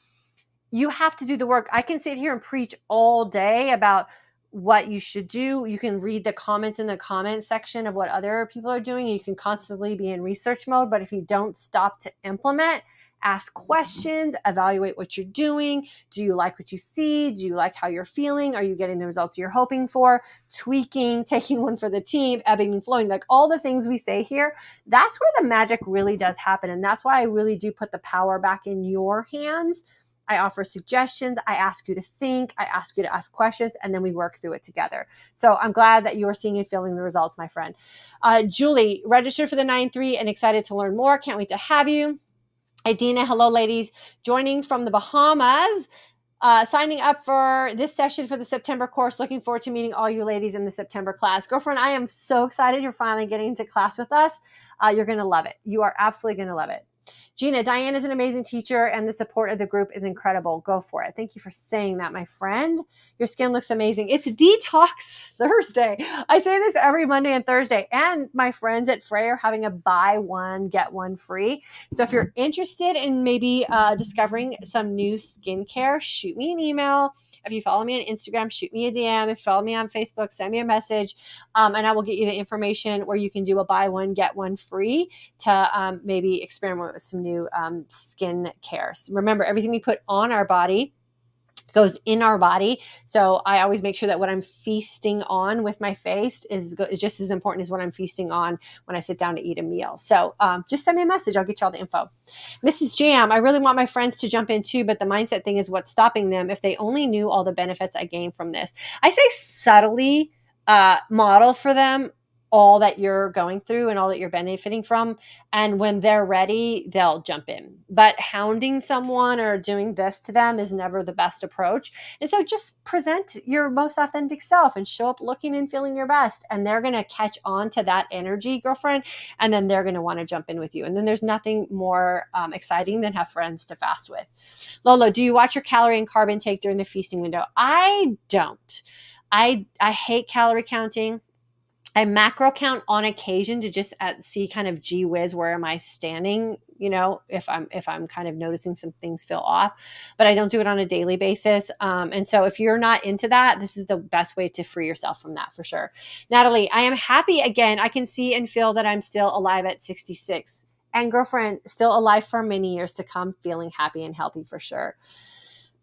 You have to do the work. I can sit here and preach all day about what you should do. You can read the comments in the comment section of what other people are doing. You can constantly be in research mode, but if you don't stop to implement, ask questions, evaluate what you're doing. Do you like what you see? Do you like how you're feeling? Are you getting the results you're hoping for? Tweaking, taking one for the team, ebbing and flowing, like all the things we say here. That's where the magic really does happen. And that's why I really do put the power back in your hands. I offer suggestions. I ask you to think. I ask you to ask questions, and then we work through it together. So I'm glad that you are seeing and feeling the results, my friend. Julie, registered for the 9-3 and excited to learn more. Can't wait to have you. Idina, hello, ladies. Joining from the Bahamas. Signing up for this session for the September course. Looking forward to meeting all you ladies in the September class. Girlfriend, I am so excited you're finally getting into class with us. You're going to love it. You are absolutely going to love it. Gina, DYANN is an amazing teacher and the support of the group is incredible. Go for it. Thank you for saying that, my friend. Your skin looks amazing. It's Detox Thursday. I say this every Monday and Thursday. And my friends at FRÉ are having a buy one, get one free. So if you're interested in maybe discovering some new skincare, shoot me an email. If you follow me on Instagram, shoot me a DM. If you follow me on Facebook, send me a message, and I will get you the information where you can do a buy one, get one free to maybe experiment with some new skin care. So remember, everything we put on our body goes in our body. So I always make sure that what I'm feasting on with my face is just as important as what I'm feasting on when I sit down to eat a meal. So just send me a message. I'll get you all the info. Mrs. Jam, I really want my friends to jump in too, but the mindset thing is what's stopping them. If they only knew all the benefits I gain from this. I say subtly model for them all that you're going through and all that you're benefiting from. And when they're ready, they'll jump in. But hounding someone or doing this to them is never the best approach. And so just present your most authentic self and show up looking and feeling your best. And they're going to catch on to that energy, girlfriend. And then they're going to want to jump in with you. And then there's nothing more exciting than have friends to fast with. Lolo, do you watch your calorie and carb intake during the feasting window? I don't. I hate calorie counting. I macro count on occasion to just see kind of gee whiz, where am I standing? You know, if I'm kind of noticing some things feel off, but I don't do it on a daily basis. And so if you're not into that, this is the best way to free yourself from that for sure. Natalie, I am happy again. I can see and feel that I'm still alive at 66, and girlfriend, still alive for many years to come, feeling happy and healthy for sure.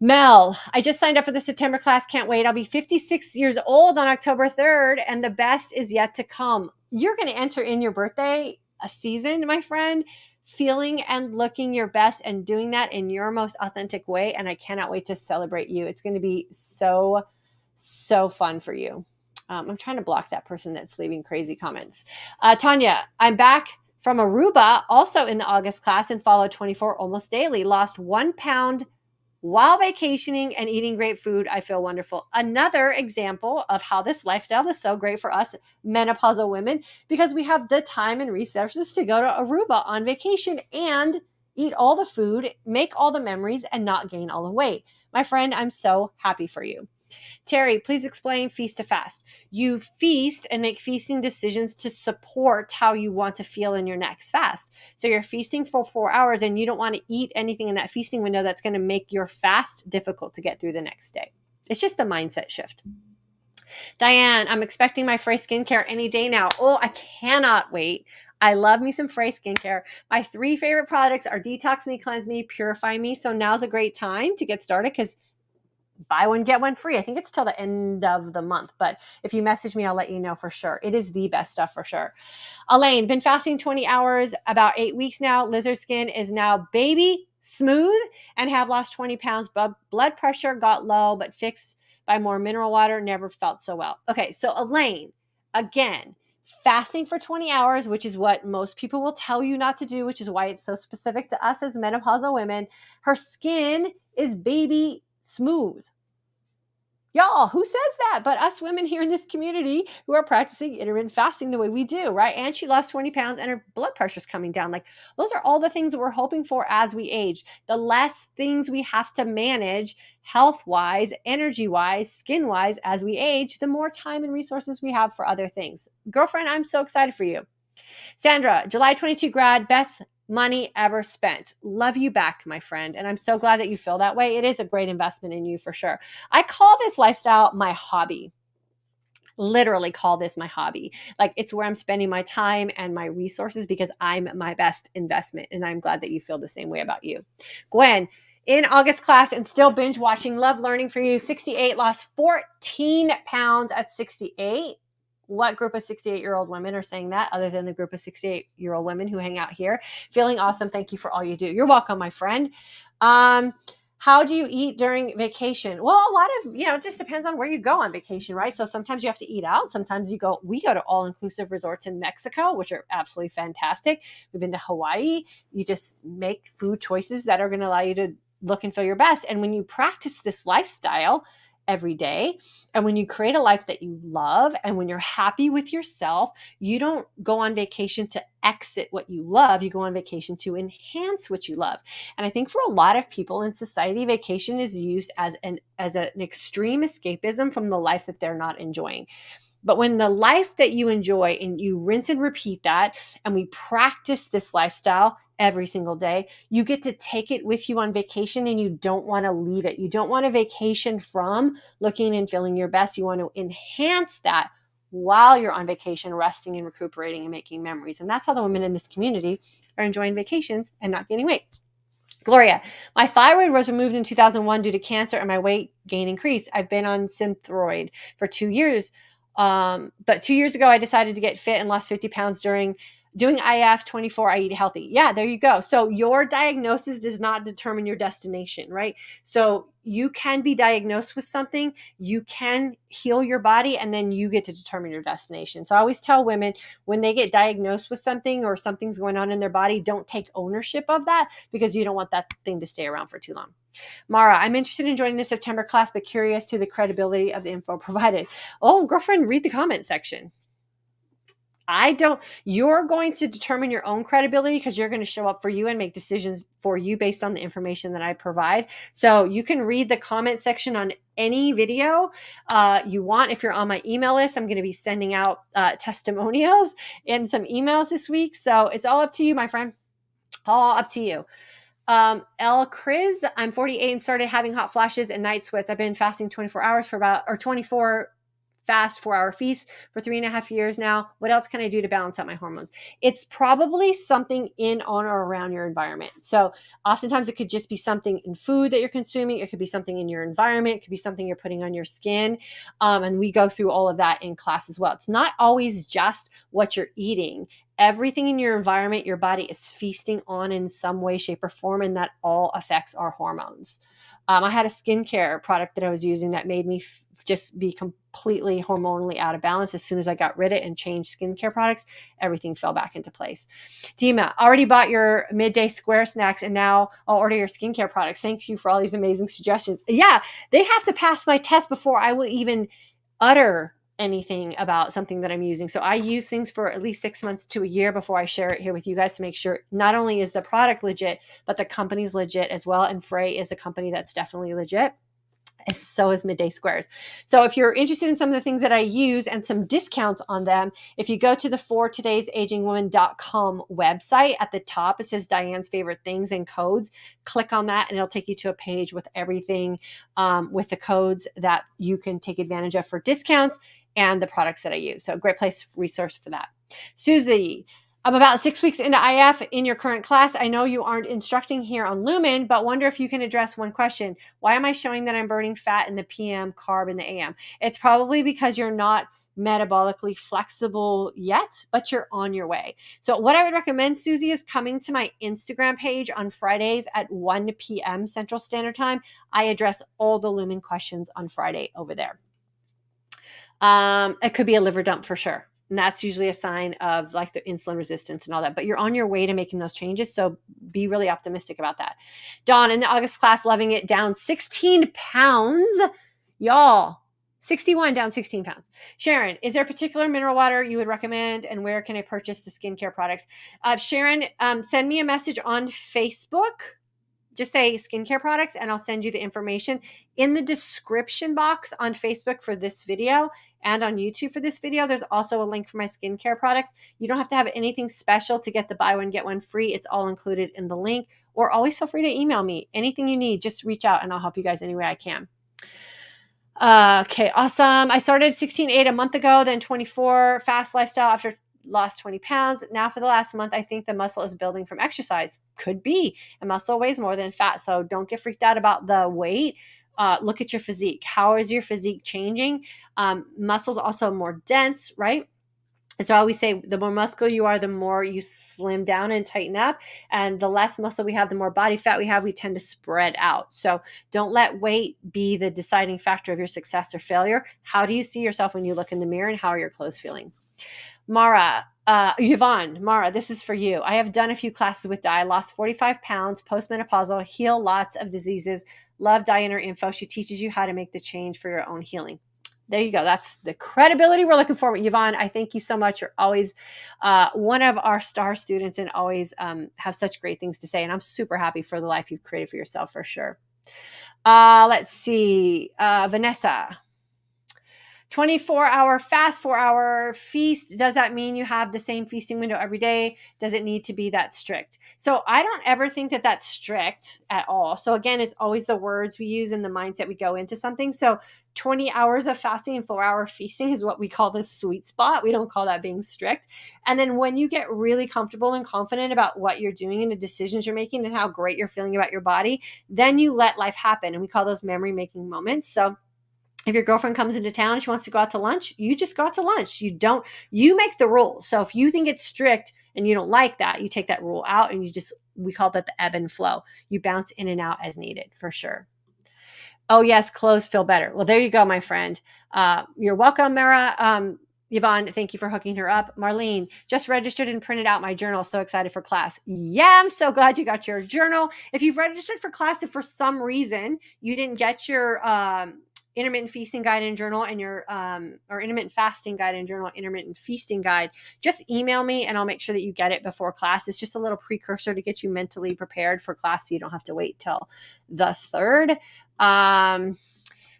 Mel, I just signed up for the September class. Can't wait. I'll be 56 years old on October 3rd, and the best is yet to come. You're going to enter in your birthday a season, my friend, feeling and looking your best and doing that in your most authentic way. And I cannot wait to celebrate you. It's going to be so, so fun for you. I'm trying to block that person that's leaving crazy comments. Tanya, I'm back from Aruba, also in the August class, and follow 24 almost daily. Lost 1 pound while vacationing and eating great food. I feel wonderful. Another example of how this lifestyle is so great for us menopausal women, because we have the time and resources to go to Aruba on vacation and eat all the food, make all the memories, and not gain all the weight. My friend, I'm so happy for you. Terry, please explain feast to fast. You feast and make feasting decisions to support how you want to feel in your next fast. So you're feasting for 4 hours and you don't want to eat anything in that feasting window that's going to make your fast difficult to get through the next day. It's just a mindset shift. Diane, I'm expecting my FRÉ skincare any day now. Oh, I cannot wait. I love me some FRÉ skincare. My 3 favorite products are Detox Me, Cleanse Me, Purify Me. So now's a great time to get started because buy one, get one free. I think it's till the end of the month, but if you message me, I'll let you know for sure. It is the best stuff for sure. Elaine, been fasting 20 hours, about 8 weeks now. Lizard skin is now baby smooth and have lost 20 pounds. Blood pressure got low, but fixed by more mineral water. Never felt so well. Okay, so Elaine, again, fasting for 20 hours, which is what most people will tell you not to do, which is why it's so specific to us as menopausal women. Her skin is baby smooth. Y'all, who says that? But us women here in this community who are practicing intermittent fasting the way we do, right? And she lost 20 pounds and her blood pressure's coming down. Like, those are all the things that we're hoping for as we age. The less things we have to manage health-wise, energy-wise, skin-wise as we age, the more time and resources we have for other things. Girlfriend, I'm so excited for you. Sandra, July 22 grad, best money ever spent. Love you back, my friend. And I'm so glad that you feel that way. It is a great investment in you for sure. I call this lifestyle my hobby. Literally call this my hobby. Like, it's where I'm spending my time and my resources because I'm my best investment. And I'm glad that you feel the same way about you. Gwen, in August class and still binge watching, love learning for you. 68, lost 14 pounds at 68. What group of 68-year-old women are saying that other than the group of 68-year-old women who hang out here? Feeling awesome. Thank you for all you do. You're welcome, my friend. How do you eat during vacation? Well, a lot of, it just depends on where you go on vacation, right? So sometimes you have to eat out. Sometimes we go to all-inclusive resorts in Mexico, which are absolutely fantastic. We've been to Hawaii. You just make food choices that are going to allow you to look and feel your best. And when you practice this lifestyle, every day. And when you create a life that you love, and when you're happy with yourself, you don't go on vacation to exit what you love. You go on vacation to enhance what you love. And I think for a lot of people in society, vacation is used as an extreme escapism from the life that they're not enjoying. But when the life that you enjoy, and you rinse and repeat that, and we practice this lifestyle every single day, you get to take it with you on vacation, and you don't want to leave it. You don't want to vacation from looking and feeling your best. You want to enhance that while you're on vacation, resting and recuperating and making memories. And that's how the women in this community are enjoying vacations and not gaining weight. Gloria, my thyroid was removed in 2001 due to cancer, and my weight gain increased. I've been on Synthroid for 2 years. But 2 years ago, I decided to get fit and lost 50 pounds during doing IF 24. I eat healthy. Yeah, there you go. So your diagnosis does not determine your destination, right? So you can be diagnosed with something, you can heal your body, and then you get to determine your destination. So I always tell women, when they get diagnosed with something or something's going on in their body, don't take ownership of that, because you don't want that thing to stay around for too long. Mara, I'm interested in joining the September class, but curious to the credibility of the info provided. Oh, girlfriend, read the comment section. You're going to determine your own credibility, because you're going to show up for you and make decisions for you based on the information that I provide. So you can read the comment section on any video you want. If you're on my email list, I'm going to be sending out testimonials and some emails this week. So it's all up to you, my friend. All up to you. El Chris, I'm 48 and started having hot flashes and night sweats. I've been fasting 24 hours for 24 fast 4-hour feast for 3.5 years now. What else can I do to balance out my hormones? It's probably something in, on, or around your environment. So oftentimes it could just be something in food that you're consuming. It could be something in your environment. It could be something you're putting on your skin. And we go through all of that in class as well. It's not always just what you're eating. Everything in your environment, your body is feasting on in some way, shape, or form, and that all affects our hormones. I had a skincare product that I was using that made me just be completely hormonally out of balance. As soon as I got rid of it and changed skincare products, everything fell back into place. Dima, already bought your midday square snacks, and now I'll order your skincare products. Thank you for all these amazing suggestions. Yeah, they have to pass my test before I will even utter anything about something that I'm using. So I use things for at least 6 months to a year before I share it here with you guys, to make sure not only is the product legit, but the company's legit as well. And FRÉ is a company that's definitely legit. So is Midday Squares. So if you're interested in some of the things that I use and some discounts on them, if you go to the fortoday'sagingwoman.com website, at the top it says Diane's favorite things and codes. Click on that and it'll take you to a page with everything, with the codes that you can take advantage of for discounts and the products that I use. So great place, resource for that. Susie, I'm about 6 weeks into IF in your current class. I know you aren't instructing here on Lumen, but wonder if you can address one question. Why am I showing that I'm burning fat in the PM, carb in the AM? It's probably because you're not metabolically flexible yet, but you're on your way. So what I would recommend, Susie, is coming to my Instagram page on Fridays at 1 p.m. Central Standard Time. I address all the Lumen questions on Friday over there. It could be a liver dump for sure. And that's usually a sign of like the insulin resistance and all that. But you're on your way to making those changes. So be really optimistic about that. Dawn, in the August class, loving it, down 16 pounds. Y'all, 61 down 16 pounds. Sharon, is there a particular mineral water you would recommend? And where can I purchase the skincare products? Sharon, send me a message on Facebook. Just say skincare products and I'll send you the information. In the description box on Facebook for this video and on YouTube for this video, there's also a link for my skincare products. You don't have to have anything special to get the buy one, get one free. It's all included in the link. Or always feel free to email me. Anything you need, just reach out and I'll help you guys any way I can. Okay, awesome. I started 16.8 a month ago, then 24 fast lifestyle after lost 20 pounds. Now for the last month, I think the muscle is building from exercise. Could be. And muscle weighs more than fat. So don't get freaked out about the weight. Look at your physique. How is your physique changing? Muscle's also more dense, right? And so I always say the more muscular you are, the more you slim down and tighten up. And the less muscle we have, the more body fat we have, we tend to spread out. So don't let weight be the deciding factor of your success or failure. How do you see yourself when you look in the mirror, and how are your clothes feeling? Yvonne, Mara, this is for you. I have done a few classes with Di, lost 45 pounds, postmenopausal, heal lots of diseases. Love Di and her info. She teaches you how to make the change for your own healing. There you go. That's the credibility we're looking for. Yvonne, I thank you so much. You're always one of our star students and always have such great things to say. And I'm super happy for the life you've created for yourself for sure. Let's see. Vanessa. 24-hour fast, 4-hour feast. Does that mean you have the same feasting window every day? Does it need to be that strict? So I don't ever think that that's strict at all. So again, it's always the words we use and the mindset we go into something. So 20 hours of fasting and 4-hour feasting is what we call the sweet spot. We don't call that being strict. And then when you get really comfortable and confident about what you're doing and the decisions you're making and how great you're feeling about your body, then you let life happen. And we call those memory making moments. So if your girlfriend comes into town and she wants to go out to lunch, you just go out to lunch. You make the rules. So if you think it's strict and you don't like that, you take that rule out and we call that the ebb and flow. You bounce in and out as needed for sure. Oh yes, clothes feel better. Well, there you go, my friend. You're welcome, Mara. Yvonne, thank you for hooking her up. Marlene, just registered and printed out my journal. So excited for class. Yeah, I'm so glad you got your journal. If you've registered for class, if for some reason you didn't get your intermittent feasting guide and journal and your or intermittent fasting guide and journal, intermittent feasting guide, just email me and I'll make sure that you get it before class. It's just a little precursor to get you mentally prepared for class so you don't have to wait till the 3rd.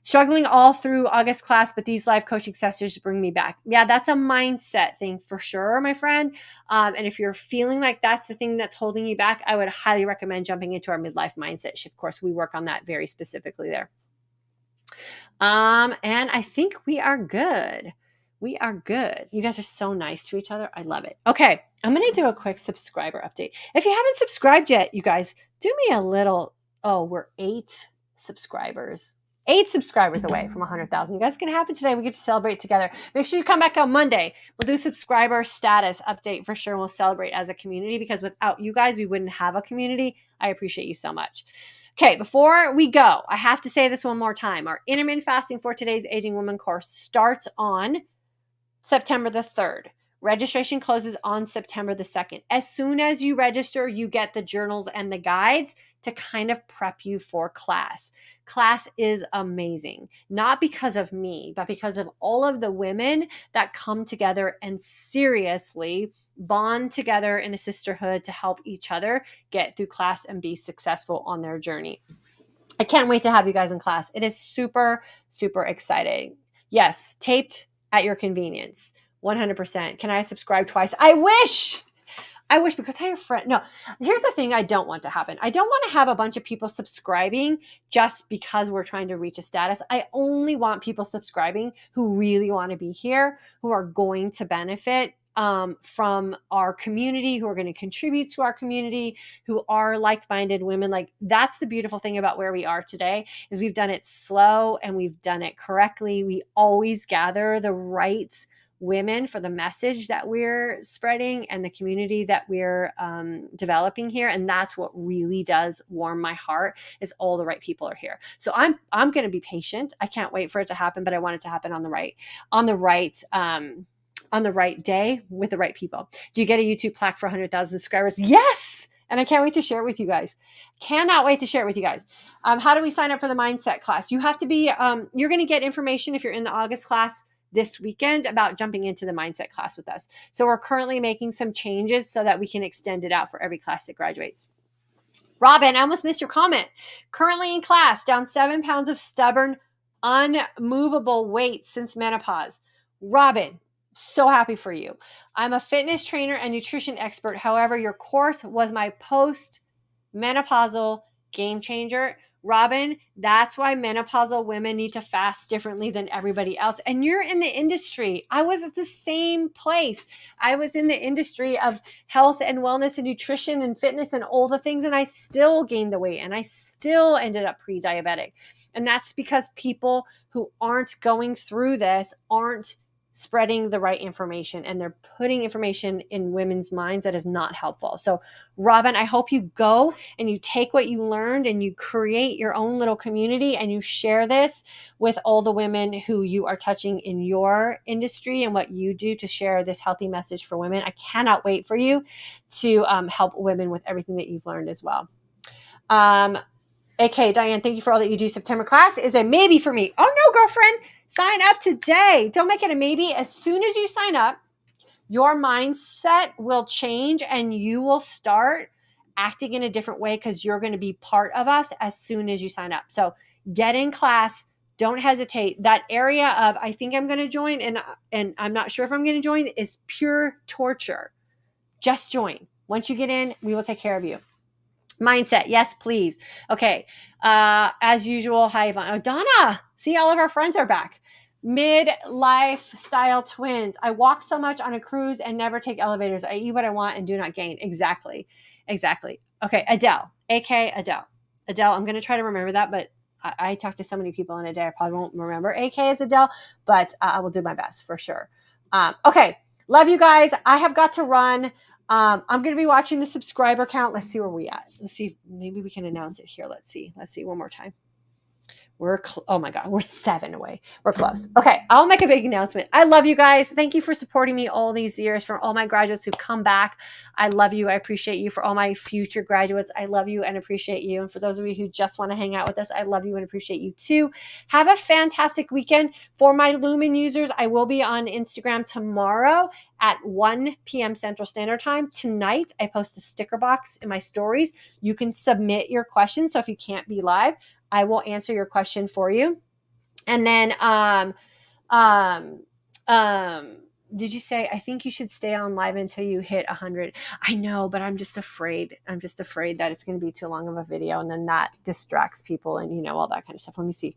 Struggling all through August class, but these live coaching sessions bring me back. Yeah, that's a mindset thing for sure, my friend. And if you're feeling like that's the thing that's holding you back, I would highly recommend jumping into our midlife mindset shift course. We work on that very specifically there. And I think we are good. We are good. You guys are so nice to each other. I love it. Okay. I'm going to do a quick subscriber update. If you haven't subscribed yet, you guys, do me a little. Oh, we're 8 subscribers. 8 subscribers away from 100,000. You guys, it's going to happen today. We get to celebrate together. Make sure you come back on Monday. We'll do subscriber status update for sure. We'll celebrate as a community because without you guys, we wouldn't have a community. I appreciate you so much. Okay, before we go, I have to say this one more time. Our intermittent fasting for today's aging woman course starts on September the 3rd. Registration closes on September the 2nd. As soon as you register, you get the journals and the guides to kind of prep you for class. Class is amazing, not because of me, but because of all of the women that come together and seriously bond together in a sisterhood to help each other get through class and be successful on their journey. I can't wait to have you guys in class. It is super, super exciting. Yes, taped at your convenience. 100%. Can I subscribe twice? I wish because I have friends. No, here's the thing I don't want to happen. I don't want to have a bunch of people subscribing just because we're trying to reach a status. I only want people subscribing who really want to be here, who are going to benefit from our community, who are going to contribute to our community, who are like-minded women. Like, that's the beautiful thing about where we are today is we've done it slow and we've done it correctly. We always gather the right women for the message that we're spreading and the community that we're developing here. And that's what really does warm my heart is all the right people are here. So I'm going to be patient. I can't wait for it to happen, but I want it to happen on the right day with the right people. Do you get a YouTube plaque for 100,000 subscribers? Yes. And I can't wait to share it with you guys. Cannot wait to share it with you guys. How do we sign up for the mindset class? You have to be, you're going to get information if you're in the August class this weekend about jumping into the mindset class with us. So we're currently making some changes so that we can extend it out for every class that graduates. Robin, I almost missed your comment. Currently in class, down 7 pounds of stubborn, unmovable weight since menopause. Robin, so happy for you. I'm a fitness trainer and nutrition expert. However, your course was my post-menopausal game changer. Robin, that's why menopausal women need to fast differently than everybody else. And you're in the industry. I was at the same place. I was in the industry of health and wellness and nutrition and fitness and all the things. And I still gained the weight and I still ended up pre-diabetic. And that's because people who aren't going through this aren't spreading the right information, and they're putting information in women's minds that is not helpful. So Robin, I hope you go and you take what you learned and you create your own little community and you share this with all the women who you are touching in your industry and what you do to share this healthy message for women. I cannot wait for you to help women with everything that you've learned as well. AK, Diane, thank you for all that you do. September class is a maybe for me. Oh no, girlfriend, sign up today. Don't make it a maybe. As soon as you sign up, your mindset will change and you will start acting in a different way because you're going to be part of us as soon as you sign up. So get in class. Don't hesitate. That area of I think I'm going to join and I'm not sure if I'm going to join is pure torture. Just join. Once you get in, we will take care of you. Mindset. Yes, please. Okay. As usual. Hi, Yvonne. Oh, Donna. See, all of our friends are back. Midlife style twins. I walk so much on a cruise and never take elevators. I eat what I want and do not gain. Exactly. Okay. Adele. AK Adele. Adele. I'm going to try to remember that, but I talk to so many people in a day. I probably won't remember AK as Adele, but I will do my best for sure. Okay. Love you guys. I have got to run. I'm going to be watching the subscriber count. Let's see where we at. Let's see if maybe we can announce it here. Let's see one more time. Oh my God, we're 7 away. We're close. Okay, I'll make a big announcement. I love you guys. Thank you for supporting me all these years. For all my graduates who've come back, I love you. I appreciate you. For all my future graduates, I love you and appreciate you. And for those of you who just want to hang out with us, I love you and appreciate you too. Have a fantastic weekend. For my Lumen users, I will be on Instagram tomorrow at 1 p.m. Central Standard Time. Tonight, I post a sticker box in my stories. You can submit your questions. So if you can't be live, I will answer your question for you. And then, did you say, I think you should stay on live until you hit 100? I know, but I'm just afraid. That it's going to be too long of a video and then that distracts people and, all that kind of stuff. Let me see.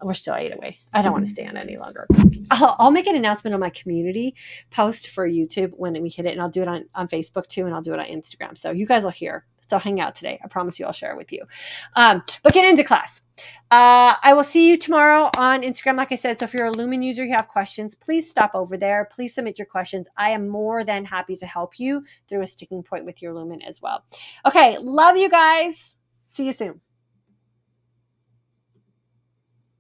We're still 8 away. I don't want to stay on any longer. I'll make an announcement on my community post for YouTube when we hit it, and I'll do it on Facebook too, and I'll do it on Instagram. So you guys will hear. So hang out today. I promise you I'll share it with you. But get into class. I will see you tomorrow on Instagram, like I said. So if you're a Lumen user, you have questions, please stop over there. Please submit your questions. I am more than happy to help you through a sticking point with your Lumen as well. Okay, love you guys. See you soon.